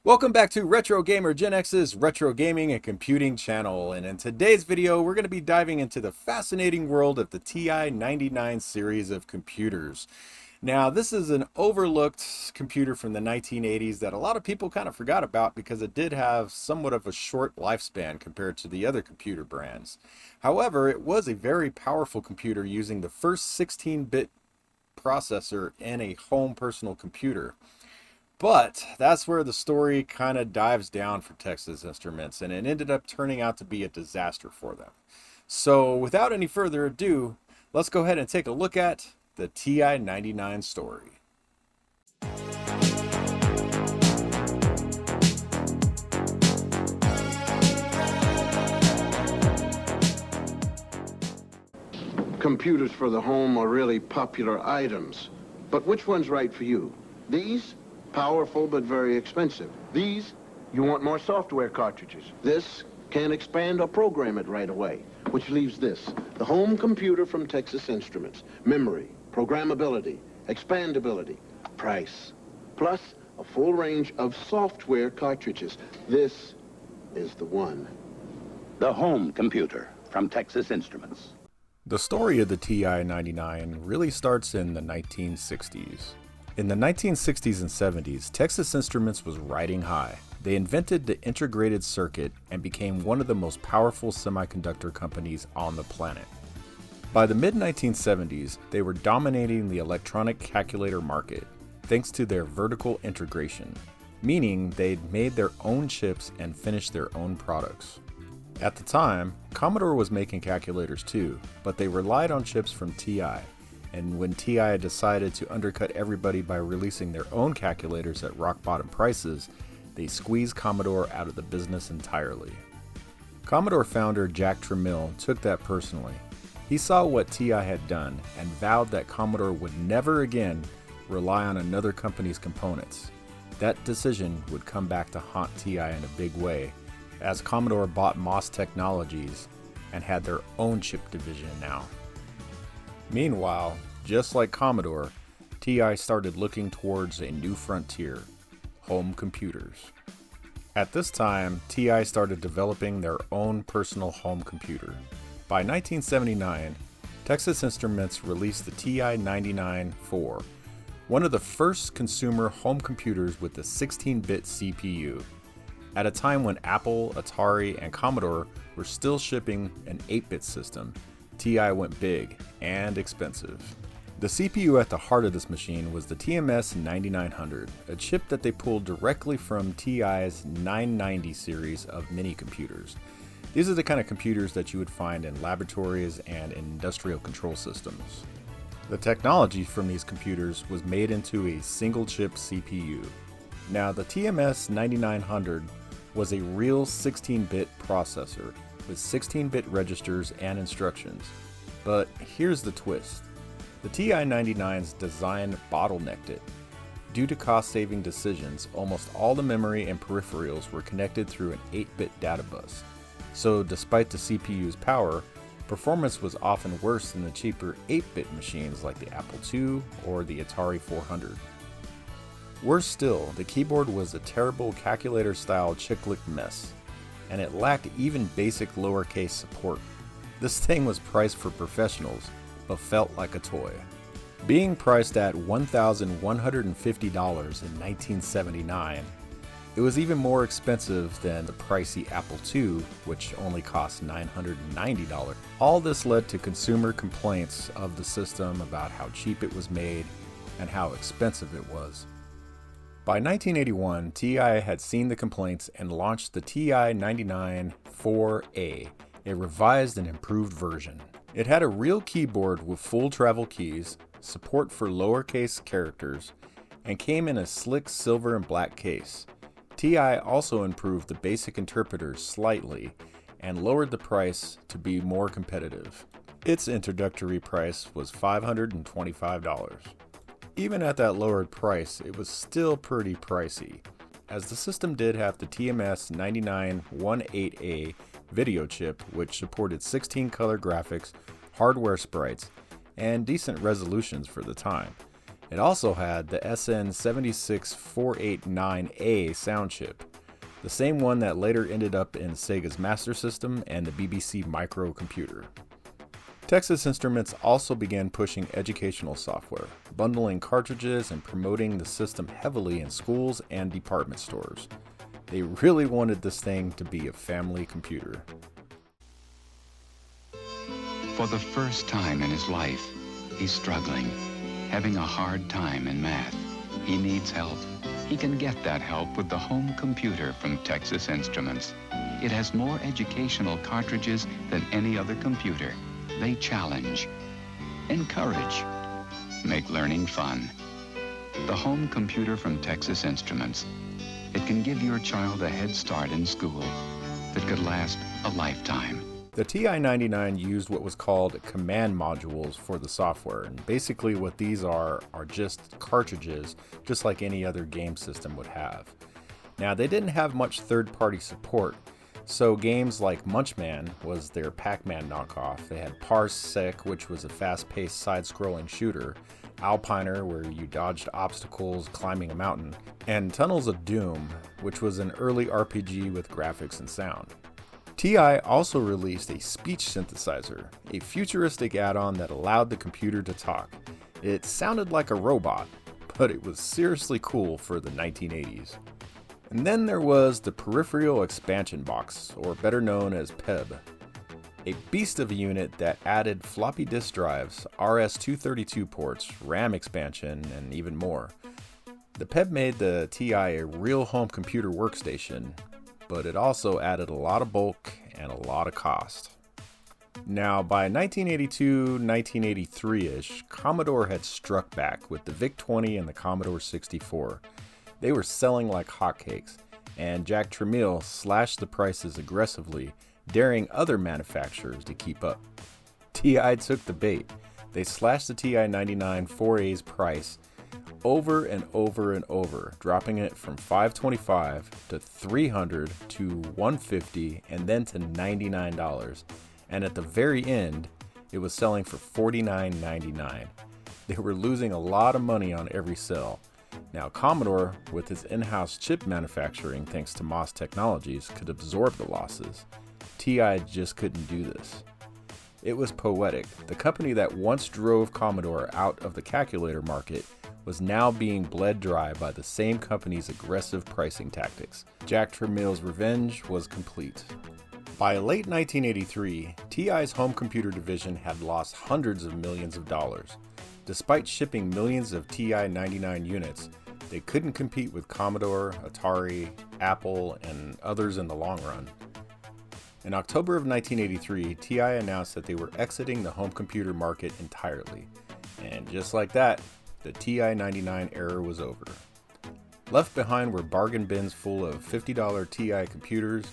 Welcome back to Retro Gamer Gen X's Retro Gaming and Computing channel, and in today's video we're going to be diving into the fascinating world of the TI-99 series of computers. Now this is an overlooked computer from the 1980s that a lot of people kind of forgot about because it did have somewhat of a short lifespan compared to the other computer brands. However, it was a very powerful computer using the first 16-bit processor in a home personal computer. But that's where the story kind of dives down for Texas Instruments, and it ended up turning out to be a disaster for them. So without any further ado, let's go ahead and take a look at the TI-99 story. Computers for the home are really popular items. But which one's right for you? These? Powerful but very expensive. These? You want more software cartridges. This? Can't expand or program it right away. Which leaves this, the home computer from Texas Instruments. Memory, programmability, expandability, price. Plus a full range of software cartridges. This is the one. The home computer from Texas Instruments. The story of the TI-99 really starts in the 1960s. In the 1960s and 70s, Texas Instruments was riding high. They invented the integrated circuit and became one of the most powerful semiconductor companies on the planet. By the mid-1970s, they were dominating the electronic calculator market thanks to their vertical integration, meaning they'd made their own chips and finished their own products. At the time, Commodore was making calculators too, but they relied on chips from TI. And when TI decided to undercut everybody by releasing their own calculators at rock-bottom prices, they squeezed Commodore out of the business entirely. Commodore founder Jack Tramiel took that personally. He saw what TI had done and vowed that Commodore would never again rely on another company's components. That decision would come back to haunt TI in a big way, as Commodore bought MOS Technologies and had their own chip division now. Meanwhile, just like Commodore, TI started looking towards a new frontier, home computers. At this time, TI started developing their own personal home computer. By 1979, Texas Instruments released the TI-99-4, one of the first consumer home computers with a 16-bit CPU. At a time when Apple, Atari, and Commodore were still shipping an 8-bit system, TI went big and expensive. The CPU at the heart of this machine was the TMS9900, a chip that they pulled directly from TI's 990 series of mini computers. These are the kind of computers that you would find in laboratories and in industrial control systems. The technology from these computers was made into a single chip CPU. Now, the TMS9900 was a real 16-bit processor with 16-bit registers and instructions. But here's the twist. The TI-99's design bottlenecked it. Due to cost-saving decisions, almost all the memory and peripherals were connected through an 8-bit data bus. So despite the CPU's power, performance was often worse than the cheaper 8-bit machines like the Apple II or the Atari 400. Worse still, the keyboard was a terrible calculator-style chiclet mess, and it lacked even basic lowercase support. This thing was priced for professionals, but felt like a toy. Being priced at $1,150 in 1979, it was even more expensive than the pricey Apple II, which only cost $990. All this led to consumer complaints of the system about how cheap it was made and how expensive it was. By 1981, TI had seen the complaints and launched the TI-99-4A, a revised and improved version. It had a real keyboard with full travel keys, support for lowercase characters, and came in a slick silver and black case. TI also improved the basic interpreters slightly and lowered the price to be more competitive. Its introductory price was $525. Even at that lowered price, it was still pretty pricey, as the system did have the TMS9918A video chip, which supported 16-color graphics, hardware sprites, and decent resolutions for the time. It also had the SN76489A sound chip, the same one that later ended up in Sega's Master System and the BBC microcomputer. Texas Instruments also began pushing educational software, bundling cartridges and promoting the system heavily in schools and department stores. They really wanted this thing to be a family computer. For the first time in his life, he's struggling, having a hard time in math. He needs help. He can get that help with the home computer from Texas Instruments. It has more educational cartridges than any other computer. They challenge, encourage, make learning fun. The home computer from Texas Instruments. It can give your child a head start in school that could last a lifetime. The TI-99 used what was called command modules for the software, and basically what these are just cartridges, just like any other game system would have. Now, they didn't have much third-party support, so games like Munchman was their Pac-Man knockoff. They had Parsec, which was a fast-paced side-scrolling shooter, Alpiner, where you dodged obstacles climbing a mountain, and Tunnels of Doom, which was an early RPG with graphics and sound. TI also released a speech synthesizer, a futuristic add-on that allowed the computer to talk. It sounded like a robot, but it was seriously cool for the 1980s. And then there was the Peripheral Expansion Box, or better known as PEB. A beast of a unit that added floppy disk drives, RS-232 ports, RAM expansion, and even more. The PEB made the TI a real home computer workstation, but it also added a lot of bulk and a lot of cost. Now, by 1982, 1983-ish, Commodore had struck back with the VIC-20 and the Commodore 64. They were selling like hotcakes, and Jack Tramiel slashed the prices aggressively, daring other manufacturers to keep up. TI took the bait. They slashed the TI-99 4A's price over and over and over, dropping it from $525 to $300 to $150 and then to $99. And at the very end, it was selling for $49.99. They were losing a lot of money on every sale. Now, Commodore, with its in-house chip manufacturing thanks to MOS Technologies, could absorb the losses. TI just couldn't do this. It was poetic. The company that once drove Commodore out of the calculator market was now being bled dry by the same company's aggressive pricing tactics. Jack Tramiel's revenge was complete. By late 1983, TI's home computer division had lost hundreds of millions of dollars. Despite shipping millions of TI-99 units, they couldn't compete with Commodore, Atari, Apple, and others in the long run. In October of 1983, TI announced that they were exiting the home computer market entirely. And just like that, the TI-99 era was over. Left behind were bargain bins full of $50 TI computers,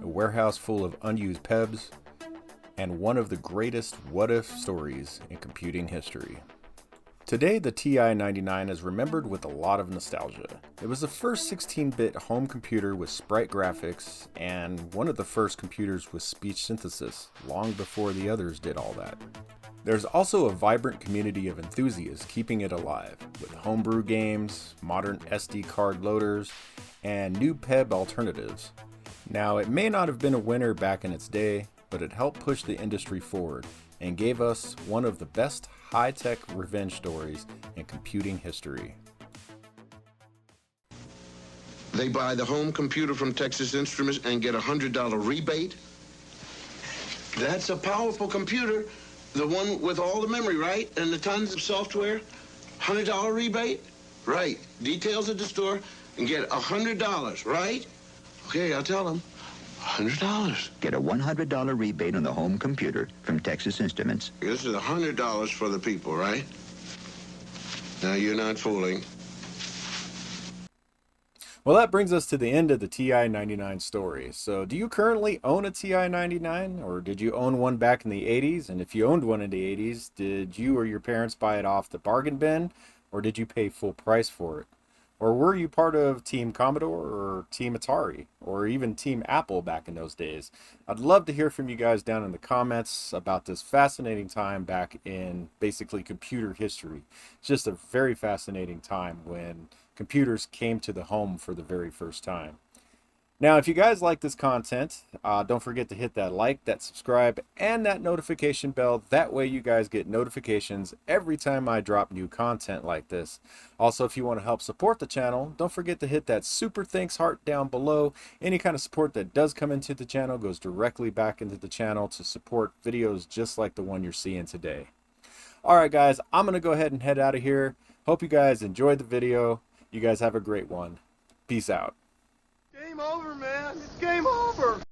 a warehouse full of unused PEBs, and one of the greatest what-if stories in computing history. Today, the TI-99 is remembered with a lot of nostalgia. It was the first 16-bit home computer with sprite graphics, and one of the first computers with speech synthesis, long before the others did all that. There's also a vibrant community of enthusiasts keeping it alive, with homebrew games, modern SD card loaders, and new PEB alternatives. Now, it may not have been a winner back in its day, but it helped push the industry forward and gave us one of the best high-tech revenge stories in computing history. They buy the home computer from Texas Instruments and get a $100 rebate. That's a powerful computer. The one with all the memory, right? And the tons of software. $100 rebate? Right. Details at the store and get $100, right? Okay, I'll tell them. $100. Get a $100 rebate on the home computer from Texas Instruments. This is $100 for the people, right? Now, you're not fooling. Well, that brings us to the end of the TI-99 story. So, do you currently own a TI-99, or did you own one back in the 80s? And if you owned one in the 80s, did you or your parents buy it off the bargain bin, or did you pay full price for it? Or were you part of Team Commodore or Team Atari or even Team Apple back in those days? I'd love to hear from you guys down in the comments about this fascinating time back in basically computer history. It's just a very fascinating time when computers came to the home for the very first time. Now, if you guys like this content, don't forget to hit that like, that subscribe, and that notification bell. That way you guys get notifications every time I drop new content like this. Also, if you want to help support the channel, don't forget to hit that super thanks heart down below. Any kind of support that does come into the channel goes directly back into the channel to support videos just like the one you're seeing today. Alright guys, I'm going to go ahead and head out of here. Hope you guys enjoyed the video. You guys have a great one. Peace out. Game over, man. It's game over.